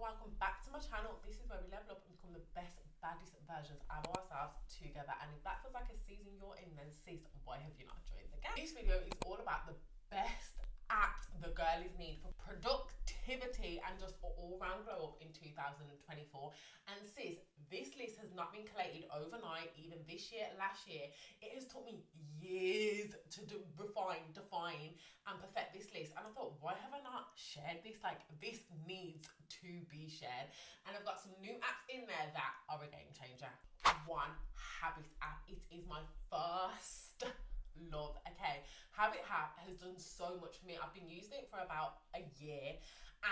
welcome back to my channel. This is where we level up and become the best, baddest versions of ourselves together. And if that feels like a season you're in, then sis, why have you not joined the gang? This video is all about the best app the girlies need for productivity and just all-round glow up in 2024. And sis, this list has not been collated overnight, even this year, last year. It has took me years to refine, define and perfect this list, and I thought, why have I not shared this? Like, this needs to be shared. And I've got some new apps in there that are a game changer. One, Habit app. It is my first love. Okay, Habit app has done so much for me. I've been using it for about a year,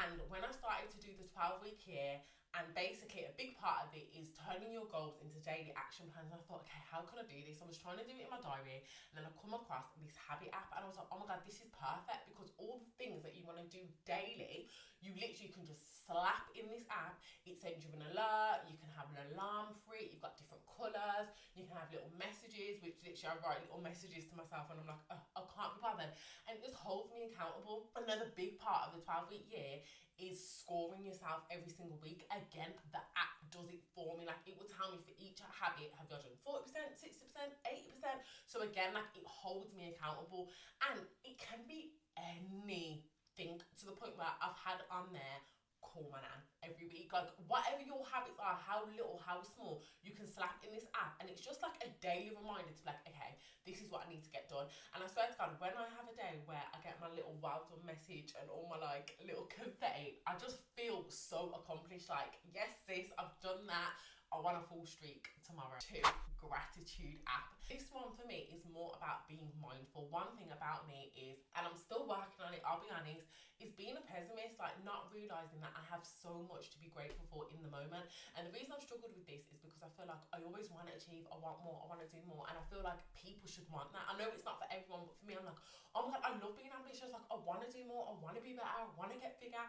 and when I started to do the 12-week year, and basically a big part of it is turning your goals into daily action plans. And I thought, okay, how can I do this? I was trying to do it in my diary, and then I come across this Habit app, and I was like, oh my god, this is perfect, because all the things that you want to do daily, you literally can just slap in this app. It sends you an alert. You can have an alarm for it. You've got different colours. You can have little messages, which literally I write little messages to myself, and I'm like, oh, I can't be bothered. And it just holds me accountable. Another big part of the 12-week year is scoring yourself every single week. Again, the app does it for me. Like, it will tell me for each habit, have you done 40%, 60%, 80%? So again, like, it holds me accountable, and it can be anything, to the point where I've had on there, call my nan every week. Like, whatever your habits are, how little, how small, you can slap in this app, and it's just like a daily reminder to be like, okay, this is what I need to get done. And I swear to God, when I have a day where I get my little well done message and all my like little confetti, I just feel so accomplished. Like, yes sis, I've done that. I want a full streak tomorrow. 2, gratitude app. This one for me is more about being mindful. One thing about me is, and I'm still working on it, I'll be honest, is being a pessimist, like not realising that I have so much to be grateful for in the moment. And the reason I've struggled with this is because I feel like I always want to achieve, I want more, I want to do more, and I feel like people should want that. I know it's not for everyone, but for me, I'm like, oh my god, I love being ambitious. Like, I want to do more, I want to be better, I want to get bigger.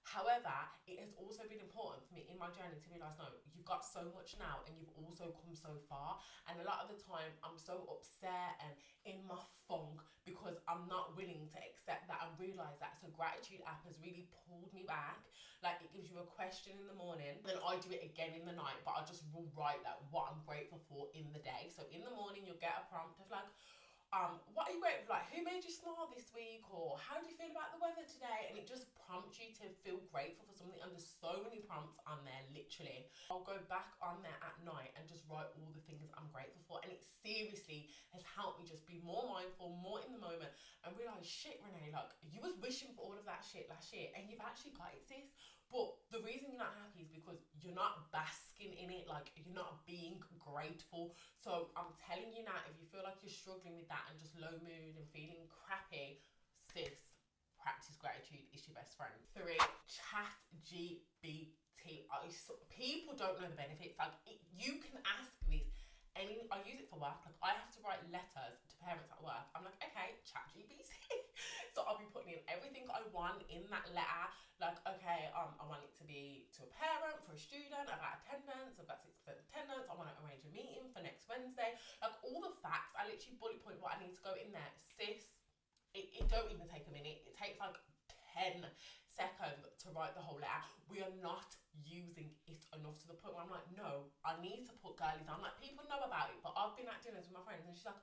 However, it has also been important for me in my journey to realise, no, you've got so much now and you've also come so far. And a lot of the time I'm so upset and in my funk because I'm not willing to accept that and realise that. So gratitude app has really pulled me back. Like, it gives you a question in the morning, then I do it again in the night, but I just will write like what I'm grateful for in the day. So in the morning you'll get a prompt of like, what are you grateful for? Like, who made you smile this week? Or how do you feel about the weather today? And it just prompts you to feel grateful for something. And there's so many prompts on there, literally. I'll go back on there at night and just write all the things I'm grateful for. And it seriously has helped me just be more mindful, more in the moment, and realise, shit, Renee, like, you was wishing for all of that shit last year and you've actually got it, sis. But the reason you're not happy is because you're not basking in it, like, you're not being grateful. So I'm telling you now, if you feel like you're struggling with that and just low mood and feeling crappy, sis, practice gratitude. It's your best friend. 3, chat GBT. People don't know the benefits. Like, you can ask this. I use it for work. Like, I have to write letters to parents at work. I'm like, okay, chat GPT. So I'll be putting in everything I want in that letter. Like, okay, I want it to be to a parent, for a student, about attendance. I've got 6% attendance. I want to arrange a meeting for next Wednesday. Like, all the facts. I literally bullet point what I need to go in there. Sis, it don't even take a minute. It takes like 10 seconds to write the whole letter. We are not using it enough, to the point where I'm like, no, I need to put girlies on. Like, people know about it, but I've been at dinners with my friends and she's like,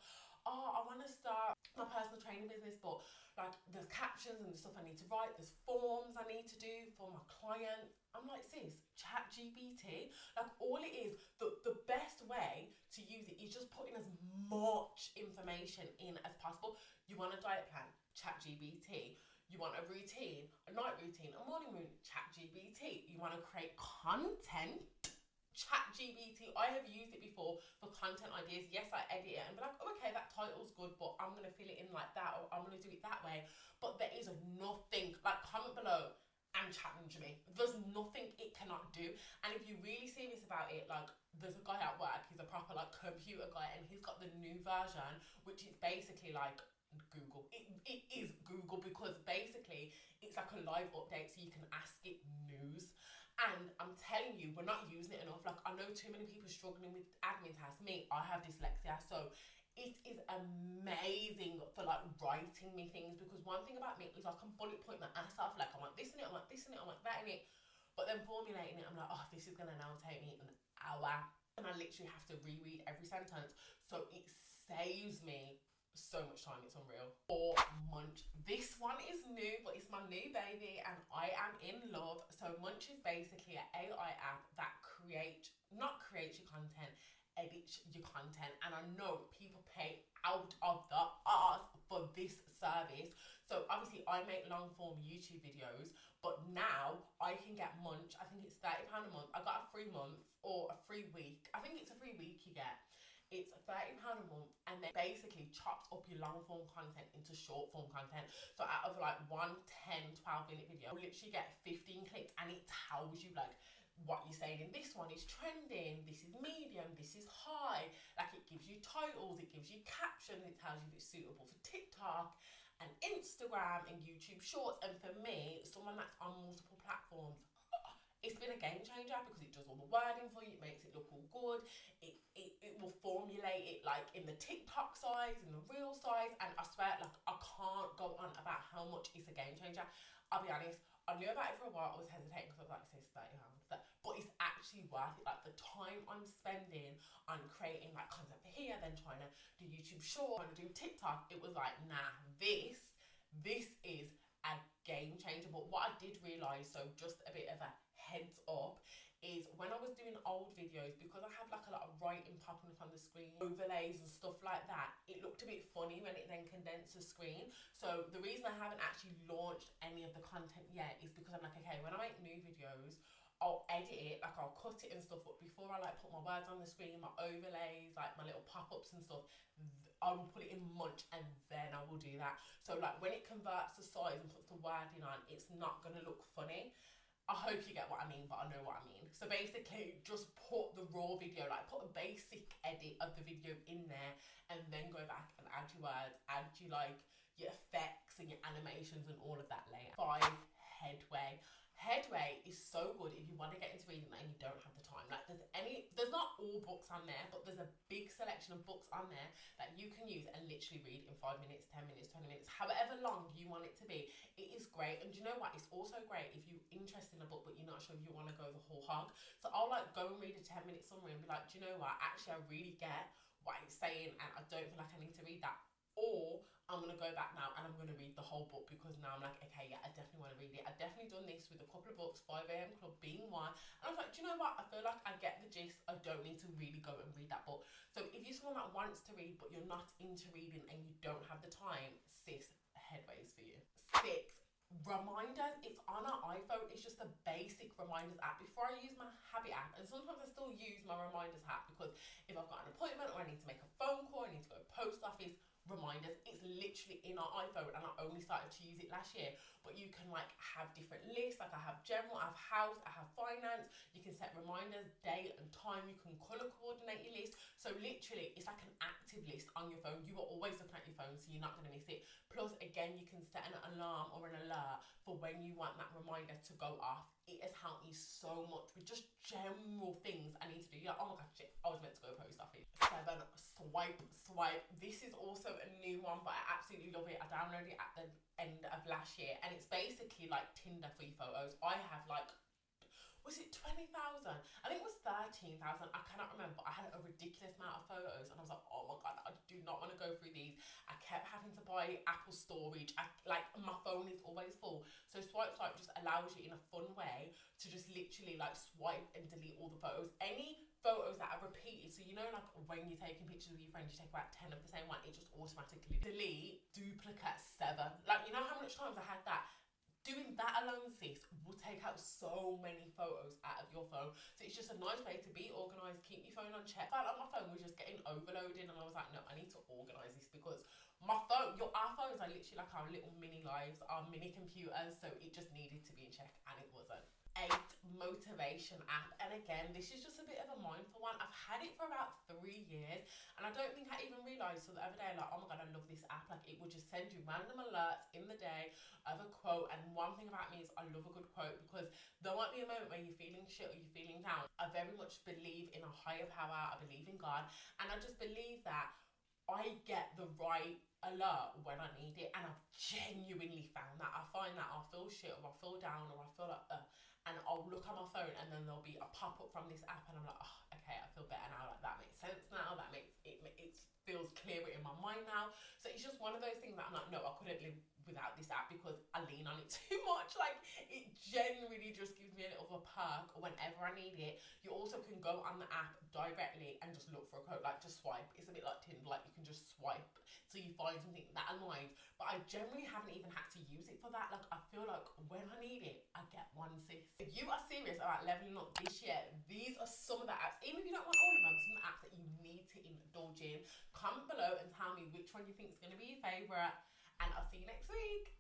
oh, I want to start my personal training business, but like, there's captions and the stuff I need to write, there's forms I need to do for my clients. I'm like, sis, chat GBT. Like, all it is, the best way to use it is just putting as much information in as possible. You want a diet plan? Chat GBT. You want a routine, a night routine, a morning routine? Chat GBT. You want to create content? Chat GBT. I have used it before for content ideas. Yes, I edit it and be like, oh, okay, that title's good, but I'm going to fill it in like that, or I'm going to do it that way. But there is nothing. Like, comment below and challenge me. There's nothing it cannot do. And if you're really serious about it, like, there's a guy at work, he's a proper like computer guy, and he's got the new version, which is basically like Google. It is Google, because basically it's like a live update, so you can ask it news. And I'm telling you, we're not using it enough. Like, I know too many people struggling with admin tasks. Me, I have dyslexia, so it is amazing for like writing me things, because one thing about me is I can bullet point my ass off. Like, I want this in it, I want this in it, I want that in it. But But then formulating it, I'm like, oh, this is gonna now take me an hour, and I literally have to reread every sentence. So it saves me so much time, it's unreal. Or Munch. This one is new, but it's my new baby and I am in love. So Munch is basically an AI app that not creates your content, edits your content. And I know people pay out of the arse for this service. So obviously I make long form YouTube videos, but now I can get Munch. I think it's £30 a month. I got a free month or a free week. I think it's a free week you get. It's £30 a month, and then basically chops up your long form content into short form content. So out of like 1, 10, 12-minute video, you'll literally get 15 clicks, and it tells you like what you're saying in this one is trending, this is medium, this is high. Like it gives you titles, it gives you captions, it tells you if it's suitable for TikTok and Instagram and YouTube Shorts. And for me, someone that's on multiple platforms, it's been a game changer because it does all the wording for you, it makes it look all good, it will formulate it like in the TikTok size, in the real size, and I swear, like, I can't go on about how much it's a game changer. I'll be honest, I knew about it for a while. I was hesitating because I was like, it says £30, but it's actually worth it. Like the time I'm spending on creating like content for here, then trying to do YouTube Short, trying to do TikTok, it was like, nah, this is a game changer. But what I did realise, so just a bit of a heads up, is when I was doing old videos, because I have like a lot of writing popping up on the screen, overlays and stuff like that, it looked a bit funny when it then condensed the screen. So the reason I haven't actually launched any of the content yet is because I'm like, okay, when I make new videos, I'll edit it, like I'll cut it and stuff, but before I like put my words on the screen, my overlays, like my little pop-ups and stuff, I will put it in Munch and then I will do that. So like when it converts the size and puts the wording on, it's not gonna look funny. I hope you get what I mean, but I know what I mean. So basically, just put the raw video, like put a basic edit of the video in there, and then go back and add your words, add your like your effects and your animations and all of that later. 5, Headway. Headway is so good if you want to get into reading and you don't have the time. Like there's not all books on there, but there's a big selection of books on there that you can use and literally read in 5 minutes, 10 minutes, 20 minutes, however long you want it to be. It is great. And do you know what? It's also great if you're interested in a book but you're not sure if you want to go the whole hog. So I'll like go and read a 10-minute summary and be like, do you know what? Actually, I really get what it's saying and I don't feel like I need to read that. Or I'm going to go back now and I'm going to read the whole book because now I'm like, okay, yeah, I definitely want to read it. I've definitely done this with a couple of books, 5am Club being one. And I was like, do you know what? I feel like I get the gist. I don't need to really go and read that book. So if you're someone that wants to read but you're not into reading and you don't have the time, sis, Headway's for you. 6, reminders. It's on our iPhone. It's just a basic reminders app. Before I use my habit app, and sometimes I still use my reminders app because if I've got an appointment or I need to make a phone call, I need to go to post office, reminders, it's literally in our iPhone, and I only started to use it last year. But you can like have different lists, like I have general, I have house, I have finance. You can set reminders, date and time. You can color coordinate your list. So literally it's like an active list on your phone. You are always looking at your phone, so you're not going to miss it. Plus again, you can set an alarm or an alert for when you want that reminder to go off. It has helped me so much with just general things I need to do. Yeah, oh my god, shit, I was meant to go post office. 7, Swipe. This is also a new one, but I absolutely love it. I downloaded it at the end of last year, and it's basically like Tinder for your photos. I have like, was it 20,000? I think it was 13,000. I cannot remember. I had a ridiculous amount of photos, and I was like, oh my god, I do not want to go through these. I kept having to buy Apple storage. Like my phone is always full. So Swipe just allows you in a fun way to just literally like swipe and delete all the photos. Any photos that are repeated, so you know like when you're taking pictures with your friends, you take about 10 of the same one, it just automatically delete. Duplicate 7. Like, you know how much times I had that? Doing that alone, sis, will take out so many photos out of your phone. So it's just a nice way to be organised, keep your phone on check. I felt like my phone was just getting overloaded, and I was like, no, I need to organise this because my phone, our phones are literally like our little mini lives, our mini computers, so it just needed to be in check, and it wasn't. 8, motivation app. And again, this is just a bit of a mindful one. I've had it for about 3 years, and I don't think I even realised till the other day, like, oh my god, I love this app. Like, it would just send you random alerts in the day of a quote. And one thing about me is I love a good quote, because there might be a moment where you're feeling shit or you're feeling down. I very much believe in a higher power. I believe in God, and I just believe that I get the right alert when I need it. And I've genuinely found that. I find that I'll feel shit or I feel down or I feel like and I'll I'll look at my phone and then there'll be a pop-up from this app and I'm like, oh, okay, I feel better now. Like, that makes sense now. That makes it feels clearer in my mind now. So it's just one of those things that I'm like, no, I couldn't live without this app because I lean on it too much. Like, it genuinely just gives me a little of a perk whenever I need it. You also can go on the app directly and just look for a code, like just swipe. It's a bit like Tinder, like you can just swipe so you find something that aligns. But I generally haven't even had to use it for that. Like, I feel like when I need it, I get one, sis. If you are serious about leveling up this year, these are some of the apps. Even if you don't want all of them, some of the apps that you need to indulge in. Comment below and tell me which one you think is going to be your favourite, and I'll see you next week.